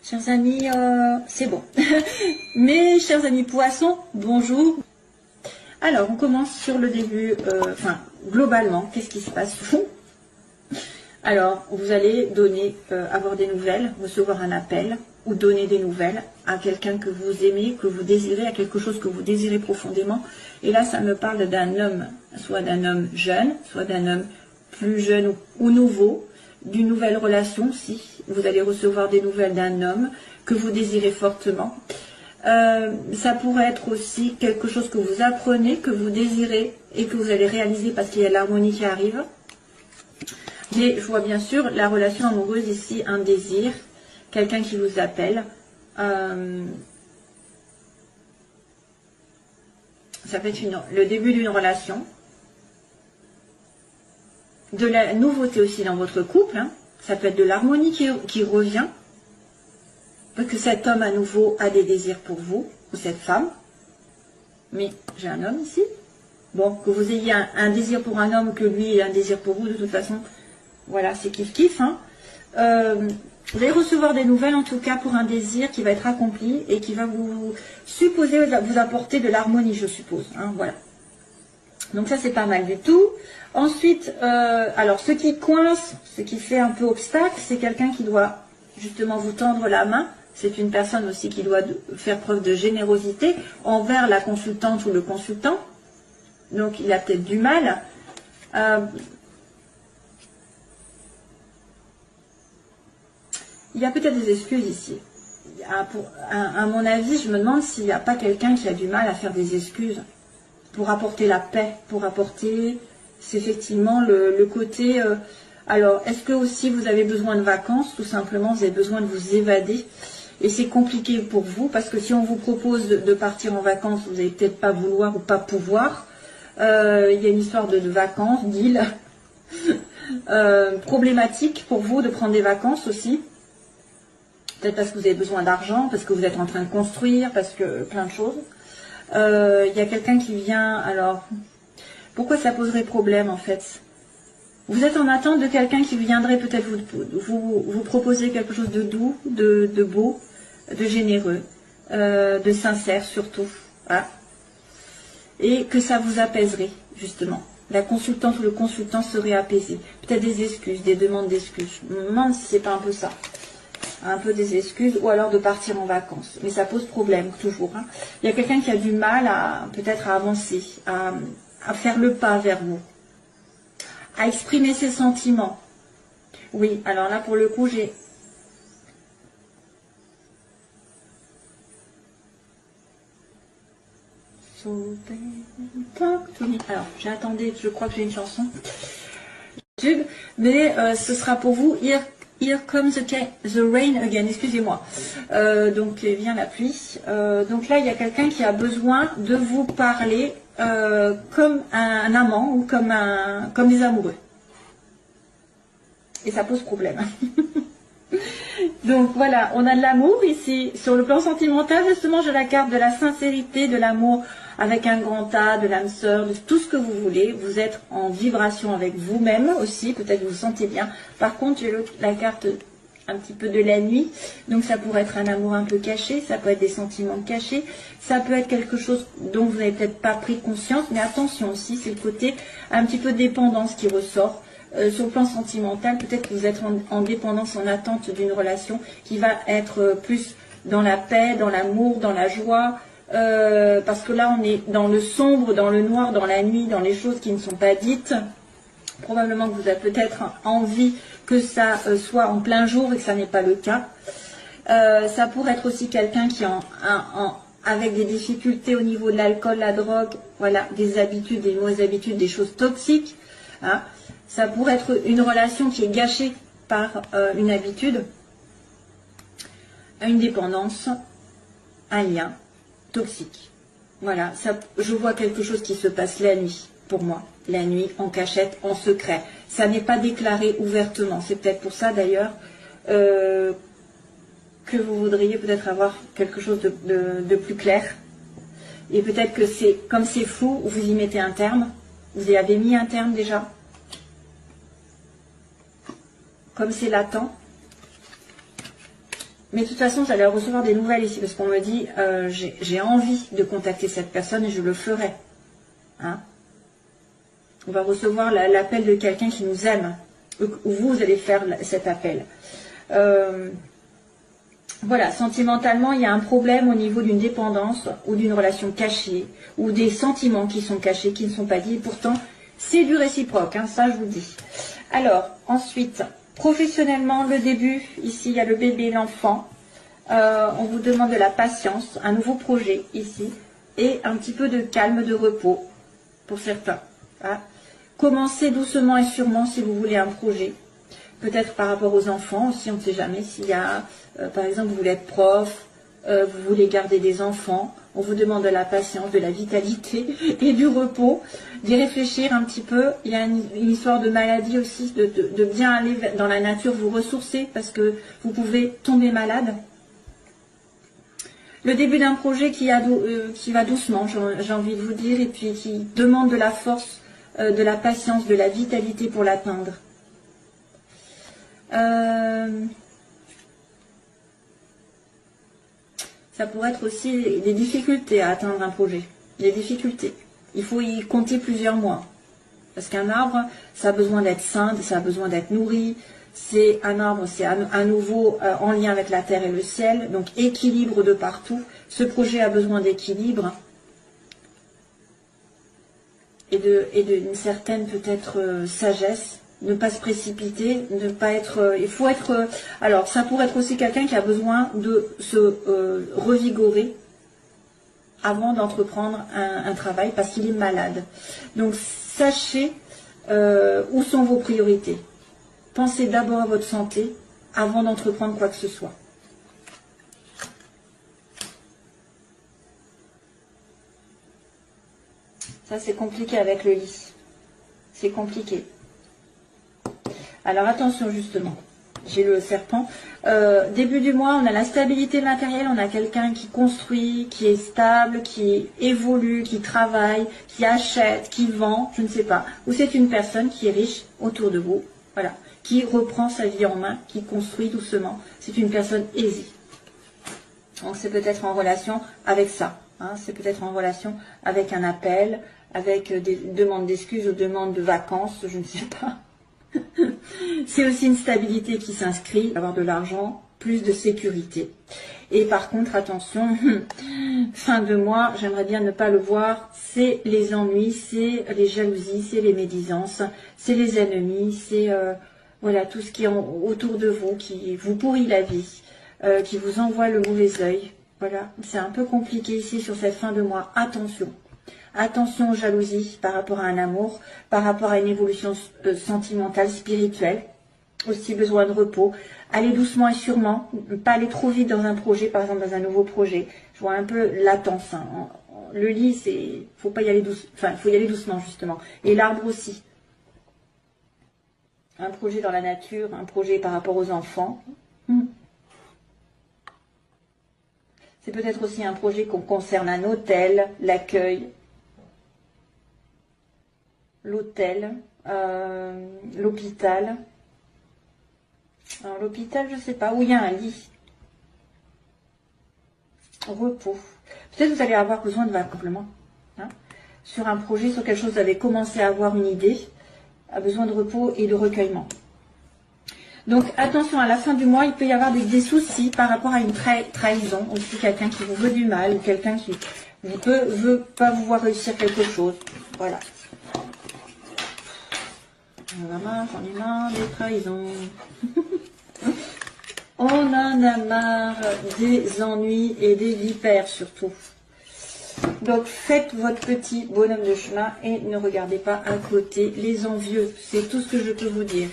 Chers amis, c'est bon. Mes chers amis poissons, bonjour. Alors, on commence sur le début, enfin, globalement, qu'est-ce qui se passe? Alors, vous allez donner, avoir des nouvelles, recevoir un appel, ou donner des nouvelles à quelqu'un que vous aimez, que vous désirez, à quelque chose que vous désirez profondément. Et là, ça me parle d'un homme, soit d'un homme jeune, soit d'un homme plus jeune ou nouveau, d'une nouvelle relation, si vous allez recevoir des nouvelles d'un homme que vous désirez fortement. Ça pourrait être aussi quelque chose que vous apprenez, que vous désirez et que vous allez réaliser parce qu'il y a l'harmonie qui arrive. Mais je vois bien sûr la relation amoureuse ici, un désir, quelqu'un qui vous appelle. Ça peut être le début d'une relation. De la nouveauté aussi dans votre couple, hein. Ça peut être de l'harmonie qui revient, parce que cet homme à nouveau a des désirs pour vous, ou cette femme, mais j'ai un homme ici, bon, que vous ayez un désir pour un homme, que lui ait un désir pour vous, de toute façon, voilà, c'est kiff-kiff, hein. Vous allez recevoir des nouvelles en tout cas pour un désir qui va être accompli et qui va vous supposer, vous apporter de l'harmonie, je suppose, hein, voilà. Donc ça c'est pas mal du tout. Ensuite, alors ce qui coince, ce qui fait un peu obstacle, c'est quelqu'un qui doit justement vous tendre la main. C'est une personne aussi qui doit faire preuve de générosité envers la consultante ou le consultant. Donc il a peut-être du mal. Il y a peut-être des excuses ici. À mon avis, je me demande s'il n'y a pas quelqu'un qui a du mal à faire des excuses pour apporter la paix, pour apporter, c'est effectivement le côté... alors, est-ce que aussi vous avez besoin de vacances? Tout simplement, vous avez besoin de vous évader. Et c'est compliqué pour vous, parce que si on vous propose de partir en vacances, vous n'allez peut-être pas vouloir ou pas pouvoir. Il y a une histoire de vacances, d'île. Problématique pour vous de prendre des vacances aussi. Peut-être parce que vous avez besoin d'argent, parce que vous êtes en train de construire, parce que plein de choses. Il y a quelqu'un qui vient, alors, pourquoi ça poserait problème en fait? Vous êtes en attente de quelqu'un qui viendrait peut-être vous proposer quelque chose de doux, de beau, de généreux, de sincère surtout. Voilà. Et que ça vous apaiserait, justement. La consultante ou le consultant serait apaisé. Peut-être des excuses, des demandes d'excuses. Je me demande si c'est pas un peu ça. Un peu des excuses, ou alors de partir en vacances. Mais ça pose problème, toujours. Hein. Il y a quelqu'un qui a du mal à peut-être à avancer, à faire le pas vers vous, à exprimer ses sentiments. Oui, alors là, pour le coup, j'ai... Alors, j'attendais, je crois que j'ai une chanson. Mais ce sera pour vous, Here comes the rain again, excusez-moi. Donc vient la pluie. Donc là, il y a quelqu'un qui a besoin de vous parler comme un amant ou comme des amoureux. Et ça pose problème. Donc voilà, on a de l'amour ici. Sur le plan sentimental, justement, j'ai la carte de la sincérité, de l'amour avec un grand A, de l'âme sœur, de tout ce que vous voulez. Vous êtes en vibration avec vous-même aussi, peut-être vous vous sentez bien. Par contre, j'ai la carte un petit peu de la nuit, donc ça pourrait être un amour un peu caché, ça peut être des sentiments cachés, ça peut être quelque chose dont vous n'avez peut-être pas pris conscience, mais attention aussi, c'est le côté un petit peu dépendance qui ressort. Sur le plan sentimental, peut-être que vous êtes en dépendance, en attente d'une relation qui va être plus dans la paix, dans l'amour, dans la joie, parce que là on est dans le sombre, dans le noir, dans la nuit, dans les choses qui ne sont pas dites. Probablement que vous avez peut-être envie que ça soit en plein jour et que ça n'est pas le cas. Ça pourrait être aussi quelqu'un qui avec des difficultés au niveau de l'alcool, la drogue, voilà, des habitudes, des mauvaises habitudes, des choses toxiques. Hein. Ça pourrait être une relation qui est gâchée par une habitude, une dépendance, un lien toxique. Voilà, ça, je vois quelque chose qui se passe la nuit, pour moi. La nuit, en cachette, en secret. Ça n'est pas déclaré ouvertement. C'est peut-être pour ça d'ailleurs que vous voudriez peut-être avoir quelque chose de plus clair. Et peut-être que c'est comme c'est flou, vous y mettez un terme. Vous y avez mis un terme déjà. Comme c'est latent, Mais de toute façon, vous allez recevoir des nouvelles ici, parce qu'on me dit, j'ai envie de contacter cette personne et je le ferai. Hein? On va recevoir l'appel de quelqu'un qui nous aime. Ou vous allez faire cet appel. Voilà, sentimentalement, il y a un problème au niveau d'une dépendance ou d'une relation cachée, ou des sentiments qui sont cachés, qui ne sont pas dits. Pourtant, c'est du réciproque, hein, ça je vous dis. Alors, ensuite, professionnellement, le début, ici il y a le bébé, l'enfant. On vous demande de la patience, un nouveau projet ici, et un petit peu de calme, de repos, pour certains. Hein. Commencez doucement et sûrement si vous voulez un projet. Peut-être par rapport aux enfants aussi, on ne sait jamais. S'il y a, par exemple, vous voulez être prof, vous voulez garder des enfants, on vous demande de la patience, de la vitalité et du repos, d'y réfléchir un petit peu. Il y a une histoire de maladie aussi, de bien aller dans la nature, vous ressourcer, parce que vous pouvez tomber malade. Le début d'un projet qui va doucement, j'ai envie de vous dire, et puis qui demande de la force, de la patience, de la vitalité pour l'atteindre. Ça pourrait être aussi des difficultés à atteindre un projet. Des difficultés. Il faut y compter plusieurs mois. Parce qu'un arbre, ça a besoin d'être sain, ça a besoin d'être nourri. C'est un arbre, c'est à nouveau en lien avec la terre et le ciel. Donc équilibre de partout. Ce projet a besoin d'équilibre. Et d'une certaine peut-être sagesse. Ne pas se précipiter, ne pas être... il faut être... alors, ça pourrait être aussi quelqu'un qui a besoin de se revigorer avant d'entreprendre un travail parce qu'il est malade. Donc, sachez où sont vos priorités. Pensez d'abord à votre santé avant d'entreprendre quoi que ce soit. Ça, c'est compliqué avec le lit. C'est compliqué. Alors attention justement, j'ai le serpent. Début du mois, on a la stabilité matérielle, on a quelqu'un qui construit, qui est stable, qui évolue, qui travaille, qui achète, qui vend, je ne sais pas. Ou c'est une personne qui est riche autour de vous, voilà, qui reprend sa vie en main, qui construit doucement. C'est une personne aisée. Donc c'est peut-être en relation avec ça, hein, c'est peut-être en relation avec un appel, avec des demandes d'excuses ou demandes de vacances, je ne sais pas. C'est aussi une stabilité qui s'inscrit, avoir de l'argent, plus de sécurité. Et par contre, attention, fin de mois, j'aimerais bien ne pas le voir, c'est les ennuis, c'est les jalousies, c'est les médisances, c'est les ennemis, c'est voilà, tout ce qui est autour de vous, qui vous pourrit la vie, qui vous envoie le mauvais œil. Voilà, c'est un peu compliqué ici sur cette fin de mois. Attention. Attention aux jalousies par rapport à un amour, par rapport à une évolution sentimentale, spirituelle. Aussi besoin de repos. Allez doucement et sûrement, pas aller trop vite dans un projet, par exemple dans un nouveau projet. Je vois un peu latence. Hein. Le lit, faut pas y aller doucement. Enfin, faut y aller doucement justement. Et l'arbre aussi. Un projet dans la nature, un projet par rapport aux enfants. C'est peut-être aussi un projet qui concerne un hôtel, l'accueil. L'hôtel, l'hôpital. Alors l'hôpital, je ne sais pas, où il y a un lit. Repos. Peut-être que vous allez avoir besoin de complément. Hein, sur un projet, sur quelque chose, vous avez commencé à avoir une idée, a besoin de repos et de recueillement. Donc attention, à la fin du mois, il peut y avoir des soucis par rapport à une trahison. Aussi quelqu'un qui vous veut du mal, ou quelqu'un qui ne veut pas vous voir réussir quelque chose. Voilà. J'en ai marre des trahisons. On en a marre des ennuis et des vipères surtout. Donc faites votre petit bonhomme de chemin et ne regardez pas à côté les envieux. C'est tout ce que je peux vous dire.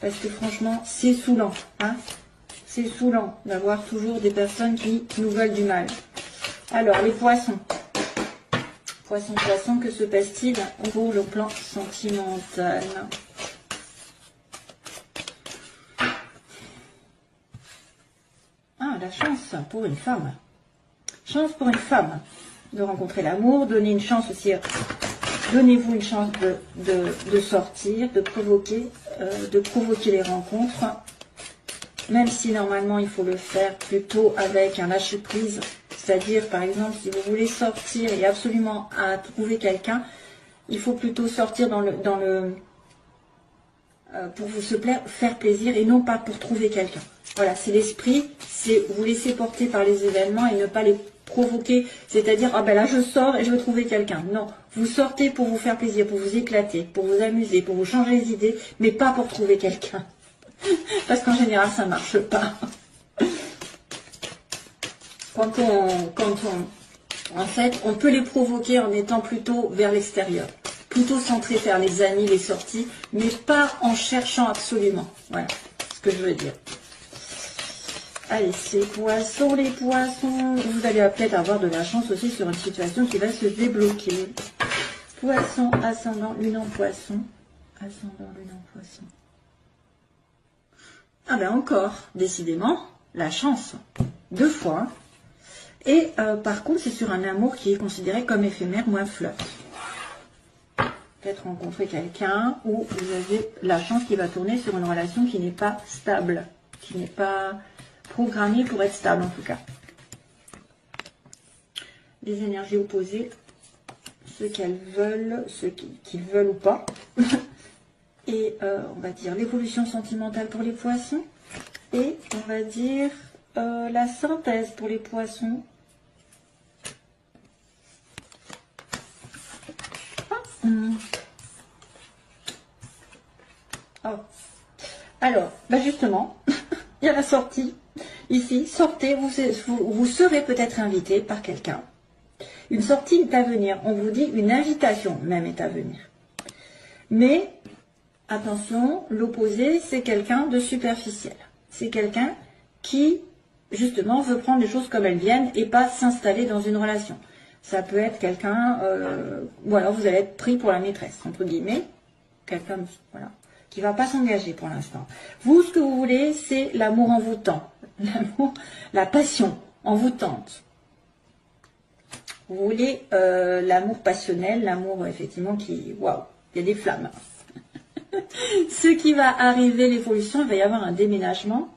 Parce que franchement, c'est saoulant. Hein, c'est saoulant d'avoir toujours des personnes qui nous veulent du mal. Alors, les poissons. Poisson, que se passe-t-il pour le plan sentimental? Ah, la chance pour une femme. Chance pour une femme de rencontrer l'amour. Donnez une chance aussi. Donnez-vous une chance de sortir, de provoquer les rencontres. même si normalement il faut le faire plutôt avec un lâcher-prise. C'est-à-dire, par exemple, si vous voulez sortir et absolument à trouver quelqu'un, il faut plutôt sortir pour faire plaisir et non pas pour trouver quelqu'un. Voilà, c'est l'esprit, c'est vous laisser porter par les événements et ne pas les provoquer. C'est-à-dire, ah ben là je sors et je veux trouver quelqu'un. Non, vous sortez pour vous faire plaisir, pour vous éclater, pour vous amuser, pour vous changer les idées, mais pas pour trouver quelqu'un. Parce qu'en général, ça ne marche pas. En fait, on peut les provoquer en étant plutôt vers l'extérieur, plutôt centré vers les amis, les sorties, mais pas en cherchant absolument. Voilà ce que je veux dire. Allez, c'est les poissons, vous allez peut-être avoir de la chance aussi sur une situation qui va se débloquer. Poisson, ascendant, lune en poisson. Ascendant, lune en poisson. Ah ben encore, décidément, la chance. 2 fois. Et par contre, c'est sur un amour qui est considéré comme éphémère ou un flirt. Peut-être rencontrer quelqu'un où vous avez la chance qui va tourner sur une relation qui n'est pas stable, qui n'est pas programmée pour être stable en tout cas. Les énergies opposées, ce qu'elles veulent, ce qu'ils veulent ou pas. Et on va dire l'évolution sentimentale pour les poissons. Et on va dire la synthèse pour les poissons. Oh. Alors, bah justement, il y a la sortie. Ici, sortez, vous serez peut-être invité par quelqu'un. Une sortie est à venir. On vous dit une invitation même est à venir. Mais, attention, l'opposé, c'est quelqu'un de superficiel. C'est quelqu'un qui, justement, veut prendre les choses comme elles viennent et pas s'installer dans une relation. Ça peut être quelqu'un, ou alors vous allez être pris pour la maîtresse, entre guillemets. Quelqu'un, voilà, qui ne va pas s'engager pour l'instant. Vous, ce que vous voulez, c'est l'amour envoûtant. L'amour, la passion envoûtante. Vous voulez l'amour passionnel, l'amour, effectivement, qui, waouh, il y a des flammes. Ce qui va arriver, l'évolution, il va y avoir un déménagement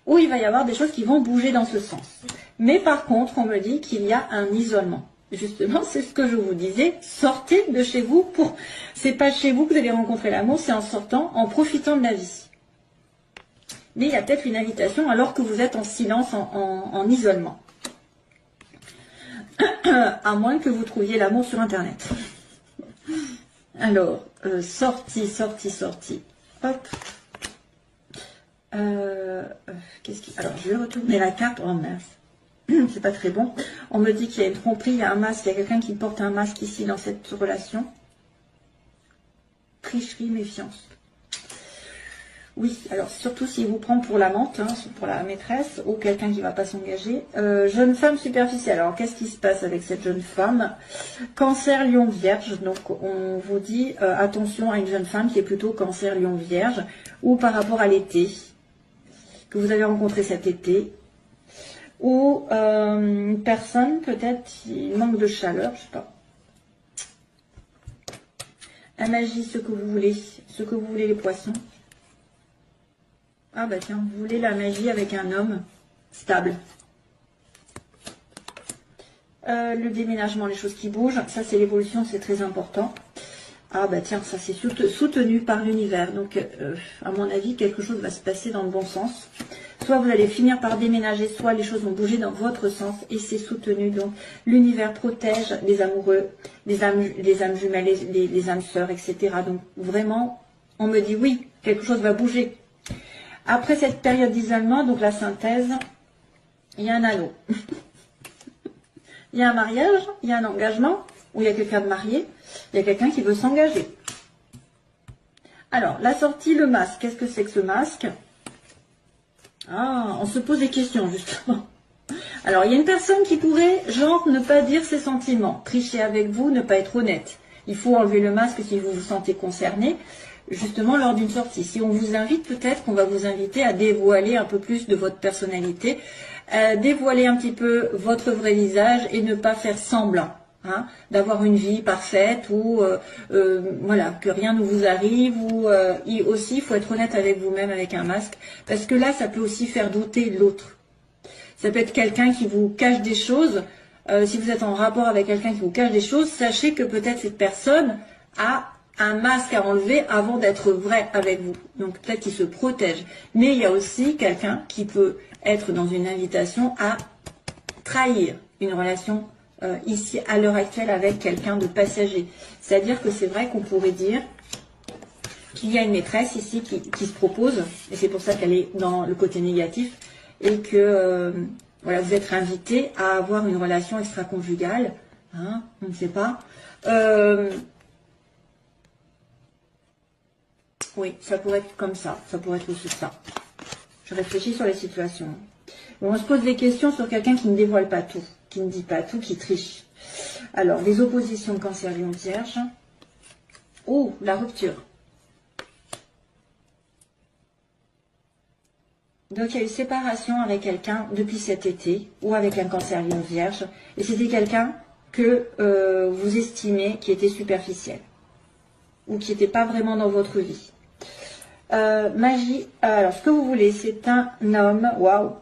où il va y avoir des choses qui vont bouger dans ce sens. Mais par contre, on me dit qu'il y a un isolement. Justement, c'est ce que je vous disais, sortez de chez vous pour... C'est pas chez vous que vous allez rencontrer l'amour, c'est en sortant, en profitant de la vie. Mais il y a peut-être une invitation alors que vous êtes en silence, en isolement. À moins que vous trouviez l'amour sur Internet. Alors, sortie. Hop. Alors, je vais retourner la carte. Oh mince. C'est pas très bon. On me dit qu'il y a une tromperie, il y a un masque, il y a quelqu'un qui porte un masque ici dans cette relation. Tricherie, méfiance. Oui, alors surtout s'il vous prend pour l'amante, hein, pour la maîtresse, ou quelqu'un qui ne va pas s'engager. Jeune femme superficielle. Alors, qu'est-ce qui se passe avec cette jeune femme? Cancer, lion, vierge. Donc, on vous dit attention à une jeune femme qui est plutôt cancer, lion, vierge, ou par rapport à l'été, que vous avez rencontré cet été, ou une personne peut-être qui manque de chaleur, je sais pas. La magie, ce que vous voulez les poissons. Ah bah tiens, vous voulez la magie avec un homme stable. Le déménagement, les choses qui bougent, ça c'est l'évolution, c'est très important. Ah bah tiens, ça c'est soutenu par l'univers. Donc à mon avis, quelque chose va se passer dans le bon sens. Soit vous allez finir par déménager, soit les choses vont bouger dans votre sens et c'est soutenu. Donc l'univers protège les amoureux, les âmes jumelles, les âmes sœurs, etc. Donc vraiment, on me dit oui, quelque chose va bouger. Après cette période d'isolement, donc la synthèse, il y a un anneau. Il y a un mariage, il y a un engagement, où il y a quelqu'un de marié, il y a quelqu'un qui veut s'engager. Alors, la sortie, le masque. Qu'est-ce que c'est que ce masque? Ah, on se pose des questions, justement. Alors, il y a une personne qui pourrait, genre, ne pas dire ses sentiments, tricher avec vous, ne pas être honnête. Il faut enlever le masque si vous vous sentez concerné, justement, lors d'une sortie. Si on vous invite, peut-être qu'on va vous inviter à dévoiler un peu plus de votre personnalité, dévoiler un petit peu votre vrai visage et ne pas faire semblant. hein, d'avoir une vie parfaite ou voilà, que rien ne vous arrive, ou aussi il faut être honnête avec vous-même avec un masque, parce que là ça peut aussi faire douter l'autre. Ça peut être quelqu'un qui vous cache des choses. Si vous êtes en rapport avec quelqu'un qui vous cache des choses, sachez que peut-être cette personne a un masque à enlever avant d'être vrai avec vous. Donc peut-être qu'il se protège. Mais il y a aussi quelqu'un qui peut être dans une invitation à trahir une relation ici à l'heure actuelle avec quelqu'un de passager. C'est-à-dire que c'est vrai qu'on pourrait dire qu'il y a une maîtresse ici qui se propose, et c'est pour ça qu'elle est dans le côté négatif, et que voilà, vous êtes invité à avoir une relation extra-conjugale, hein, on ne sait pas. Oui, ça pourrait être comme ça pourrait être aussi ça. Je réfléchis sur les situations. Bon, on se pose des questions sur quelqu'un qui ne dévoile pas tout, qui ne dit pas tout, qui triche. Alors, les oppositions Cancer, Lion, Vierge. Oh, la rupture. Donc, il y a eu séparation avec quelqu'un depuis cet été, ou avec un Cancer, Lion, Vierge, et c'était quelqu'un que vous estimez qui était superficiel, ou qui n'était pas vraiment dans votre vie. Magie, alors ce que vous voulez, c'est un homme, waouh,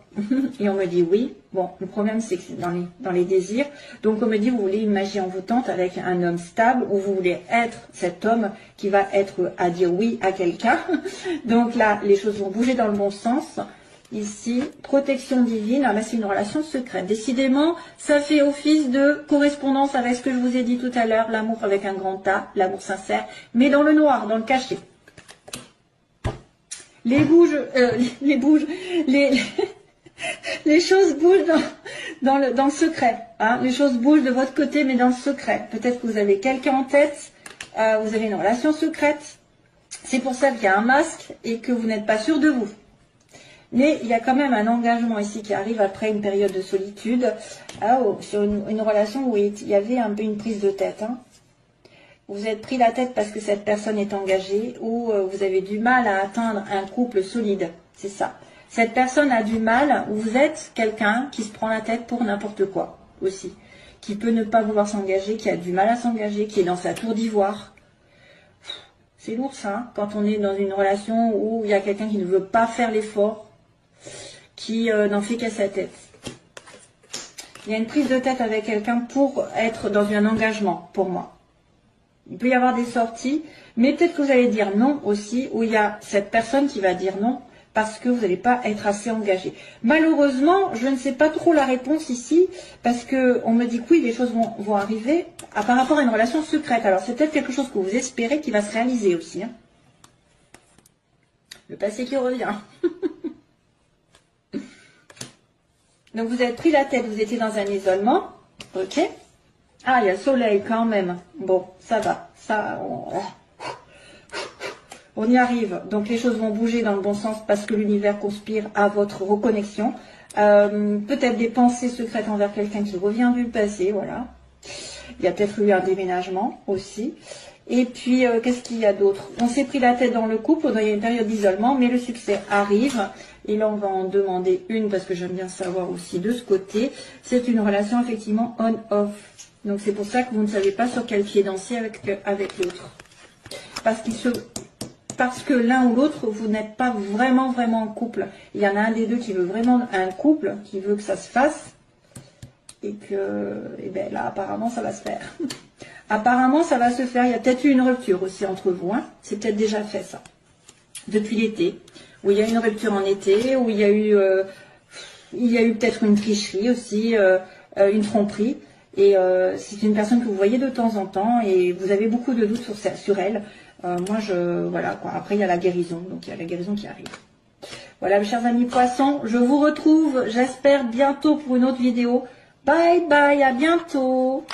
et on me dit oui. Bon, le problème c'est que c'est dans les désirs, donc on me dit vous voulez une magie envoûtante avec un homme stable, ou vous voulez être cet homme qui va être à dire oui à quelqu'un. Donc là, les choses vont bouger dans le bon sens. Ici, protection divine, ah ben c'est une relation secrète. Décidément, ça fait office de correspondance avec ce que je vous ai dit tout à l'heure, l'amour avec un grand A, l'amour sincère, mais dans le noir, dans le cachet. Les choses bougent dans le secret. Hein. Les choses bougent de votre côté, mais dans le secret. Peut-être que vous avez quelqu'un en tête, vous avez une relation secrète. C'est pour ça qu'il y a un masque et que vous n'êtes pas sûr de vous. Mais il y a quand même un engagement ici qui arrive après une période de solitude. Sur une relation où il y avait un peu une prise de tête. Hein. Vous êtes pris la tête parce que cette personne est engagée, ou vous avez du mal à atteindre un couple solide. C'est ça. Cette personne a du mal, ou vous êtes quelqu'un qui se prend la tête pour n'importe quoi aussi. Qui peut ne pas vouloir s'engager, qui a du mal à s'engager, qui est dans sa tour d'ivoire. C'est lourd ça, hein, quand on est dans une relation où il y a quelqu'un qui ne veut pas faire l'effort, qui n'en fait qu'à sa tête. Il y a une prise de tête avec quelqu'un pour être dans un engagement, pour moi. Il peut y avoir des sorties, mais peut-être que vous allez dire non aussi, où il y a cette personne qui va dire non, parce que vous n'allez pas être assez engagé. Malheureusement, je ne sais pas trop la réponse ici, parce que on me dit que oui, les choses vont arriver par rapport à une relation secrète. Alors c'est peut-être quelque chose que vous espérez qui va se réaliser aussi. Hein. Le passé qui revient. Donc vous avez pris la tête, vous étiez dans un isolement, ok. Ah, il y a le soleil quand même. Bon, ça va. Ça, on y arrive. Donc les choses vont bouger dans le bon sens parce que l'univers conspire à votre reconnexion. Peut-être des pensées secrètes envers quelqu'un qui revient du passé, voilà. Il y a peut-être eu un déménagement aussi. Et puis, qu'est-ce qu'il y a d'autre? On s'est pris la tête dans le couple, il y a une période d'isolement, mais le succès arrive. Et là, on va en demander une parce que j'aime bien savoir aussi de ce côté. C'est une relation effectivement on-off. Donc c'est pour ça que vous ne savez pas sur quel pied danser avec l'autre. Parce que l'un ou l'autre, vous n'êtes pas vraiment en couple. Il y en a un des deux qui veut vraiment un couple, qui veut que ça se fasse. Et bien là, apparemment, ça va se faire. Apparemment, ça va se faire. Il y a peut-être eu une rupture aussi entre vous. Hein. C'est peut-être déjà fait ça. Depuis l'été. Où il y a eu une rupture en été, où il y a eu peut-être une tricherie aussi, une tromperie. Et c'est une personne que vous voyez de temps en temps et vous avez beaucoup de doutes sur elle. Voilà quoi. Après, il y a la guérison. Donc, il y a la guérison qui arrive. Voilà, mes chers amis poissons. Je vous retrouve, j'espère, bientôt pour une autre vidéo. Bye bye, à bientôt.